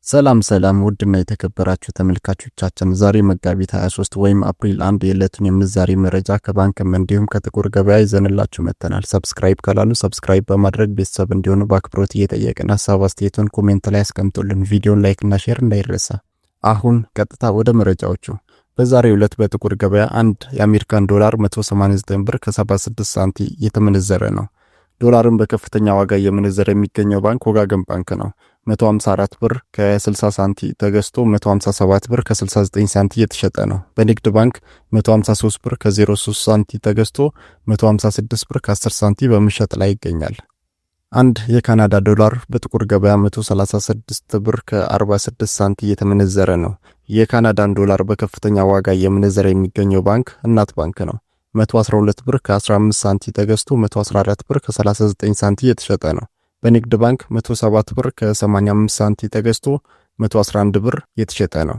ሰላም ውድና የተከበራችሁ ተመልካቾቻችን ዛሬ መጋቢት 23 ወይም አፕሪል 1 የዕለቱን የምንዛሬ መረጃ ከባንክም እንዲሁም ከጥቁር ገበያ ይዘንላችሁ መጥተናል። ሰብስክራይብ ካላሉ ሰብስክራይብ በማድረግ ቤተሰብ እንዲሆኑ በአክብሮት እየጠየቅን ሐሳብ አስተያየቱን ኮሜንት ላይ አስቀምጡልን። ቪዲዮን ላይክ እና ሼር እንዳይረሳ። አሁን ቀጥታ ወደ መረጃዎቹ። በዛሬው ዕለት በጥቁር ገበያ አንድ የአሜሪካን ዶላር 189 ብር ከ76 ሳንቲም እየተመነዘረ ነው። ዶላርን በከፍተኛ ዋጋ እየመነዘረ የሚገኘው ባንክ ወጋገን ባንክ ነው። 154 ብር ከ60 ሳንቲም ተገዝቶ 157 ብር ከ69 ሳንቲም እየተሸጠ ነው። በንግድ ባንክ 153 ብር ከ03 ሳንቲም ተገዝቶ 156 ብር ከ10 ሳንቲም በመሸጥ ላይ ይገኛል። አንድ የካናዳ ዶላር በጥቁር ገበያ 136 ብር ከ46 ሳንቲም እየተመነዘረ ነው። የካናዳን ዶላር በከፍተኛ ዋጋ እየመነዘረ የሚገኘው ባንክ እናት ባንክ ነው። 112 ብር ከ15 ሳንቲም ተገዝቶ 114 ብር ከ39 ሳንቲም እየተሸጠ ነው። በንግድ ባንክ 107 ብር ከ85 ሳንቲም ተገዝቶ 111 ብር እየተሸጠ ነው።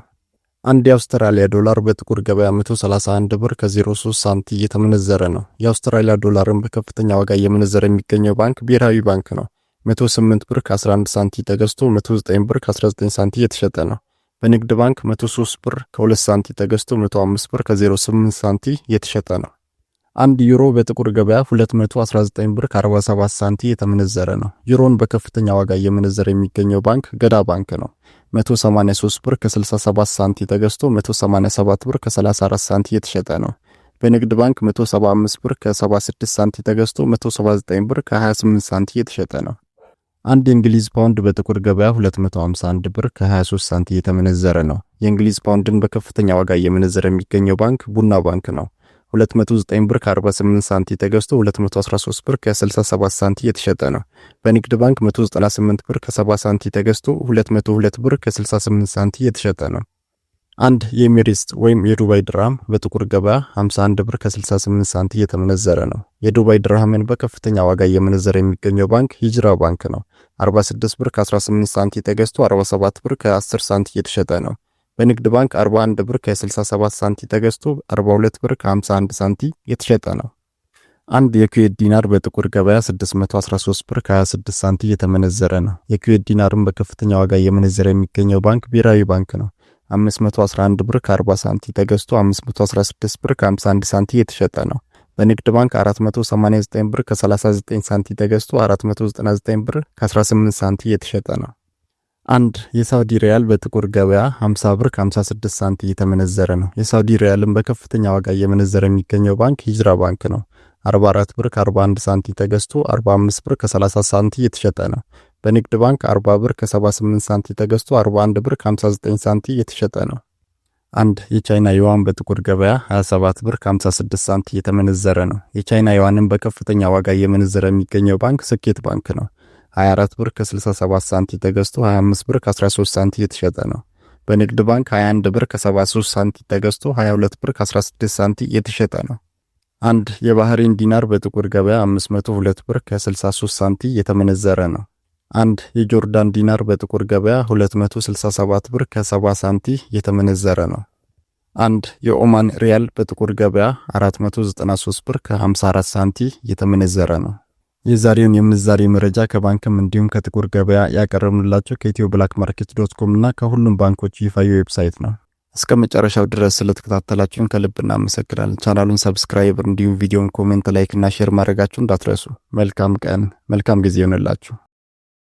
አንድ የአውስትራሊያ ዶላር በጥቁር ገበያ 131 ብር ከ03 ሳንቲም እየተመነዘረ ነው። የአውስትራሊያ ዶላርን በከፍተኛ ዋጋ እየመነዘረ የሚገኘው ባንክ ብሔራዊ ባንክ ነው። 108 ብር ከ11 ሳንቲም ተገዝቶ 109 ብር ከ19 ሳንቲም እየተሸጠ ነው። በንግድ ባንክ 103 ብር ከ2 ሳንቲም ተገዝቶ 105 ብር ከ08 ሳንቲም እየተሸጠ ነው። አንድ ዩሮ በጥቁር ገበያ 219 ብር ከ47 ሳንቲም የተመነዘረ ነው። ዩሮን በከፍተኛ ዋጋ እየመነዘረ የሚገኘው ባንክ ገዳ ባንክ ነው። 183 ብር ከ67 ሳንቲም ተገዝቶ 187 ብር ከ34 ሳንቲም የተሸጠ ነው። በንግድ ባንክ 175 ብር ከ76 ሳንቲም ተገዝቶ 179 ብር ከ28 ሳንቲም የተሸጠ ነው። አንድ የእንግሊዝ ፓውንድ በጥቁር ገበያ 251 ብር ከ23 ሳንቲም የተመነዘረ ነው። የእንግሊዝ ፓውንድን በከፍተኛ ዋጋ እየመነዘረ የሚገኘው ባንክ ቡና ባንክ ነው። 209 ብር ከ48 ሳንቲም ተገዝቶ 213 ብር ከ67 ሳንቲም የተሸጠ ነው። በንግድ ባንክ 198 ብር ከ70 ሳንቲም ተገዝቶ 202 ብር ከ68 ሳንቲም የተሸጠ ነው። አንድ የኤሚሬትስ ወይም የዱባይ ድርሃም በጥቁር ገበያ 51 ብር ከ68 ሳንቲም የተመነዘረ ነው። የዱባይ ድርሃምን በከፍተኛ ዋጋ እየመነዘረ የሚገኘው ባንክ ሂጅራ ባንክ ነው። 46 ብር ከ18 ሳንቲም ተገዝቶ 47 ብር ከ10 ሳንቲም የተሸጠ ነው። በንግድ ባንክ 41 ብር ከ67 ሳንቲም ተገዝቶ 42 ብር ከ51 ሳንቲም የተሸጠ ነው። አንድ የኩዌት ዲናር በጥቁር ገበያ 613 ብር ከ26 ሳንቲም የተመነዘረ ነው። የኩዌት ዲናርን በከፍተኛ ዋጋ እየመነዘረ የሚገኘው ባንክ ብሔራዊ ባንክ ነው። 511 ብር ከ40 ሳንቲም ተገዝቶ 516 ብር ከ51 ሳንቲም የተሸጠ ነው። በንግድ ባንክ 489 ብር ከ39 ሳንቲም ተገዝቶ 499 ብር ከ18 ሳንቲም የተሸጠ ነው። አንድ የሳውዲ ሪያል በጥቁር ገበያ 50 ብር ከ56 ሳንቲም እየተመነዘረ ነው። የሳውዲ ሪያልን በከፍተኛ ዋጋ እየመነዘረ የሚገኘው ባንክ ሂጅራ ባንክ ነው። 44 ብር ከ41 ሳንቲም ተገዝቶ 45 ብር ከ30 ሳንቲም እየተሸጠ ነው። በንግድ ባንክ 40 ብር ከ78 ሳንቲም ተገዝቶ 41 ብር ከ59 ሳንቲም እየተሸጠ ነው። አንድ የቻይና ዩዋን በጥቁር ገበያ 27 ብር ከ56 ሳንቲም እየተመነዘረ ነው። የቻይና ዩዋንን በከፍተኛ ዋጋ እየመነዘረ የሚገኘው ባንክ ስኬት ባንክ ነው። 24 ብር ከ67 ሳንቲም ተገዝቶ 25 ብር ከ13 ሳንቲም የተሸጠ ነው። በንግድ ባንክ 21 ብር ከ73 ሳንቲም ተገዝቶ 22 ብር ከ16 ሳንቲም የተሸጠ ነው። አንድ የባህሬን ዲናር በጥቁር ገበያ 502 ብር ከ63 ሳንቲም የተመነዘረ ነው። አንድ የጆርዳን ዲናር በጥቁር ገበያ 267 ብር ከ70 ሳንቲም የተመነዘረ ነው። አንድ የኦማን ሪያል በጥቁር ገበያ 493 ብር ከ54 ሳንቲም የተመነዘረ ነው። የዛሬውን የምንዛሬ መረጃ ከባንክም እንዲሁም ከጥቁር ገበያ ያቀረብንላችሁ ከethioblackmarket.com እና ከሁሉም ባንኮች ይፋዊ ዌብሳይት ነው። እስከ መጨረሻው ድረስ ስለተከታተላችሁን ከልብ እናመሰግናለን። ቻናሉን ሰብስክራይብ እንዲሁም ቪዲዮን ኮሜንት፣ ላይክ እና ሼር ማድረጋችሁን እንዳትረሱ። መልካም ቀን፣ መልካም ጊዜ ይሁንላችሁ።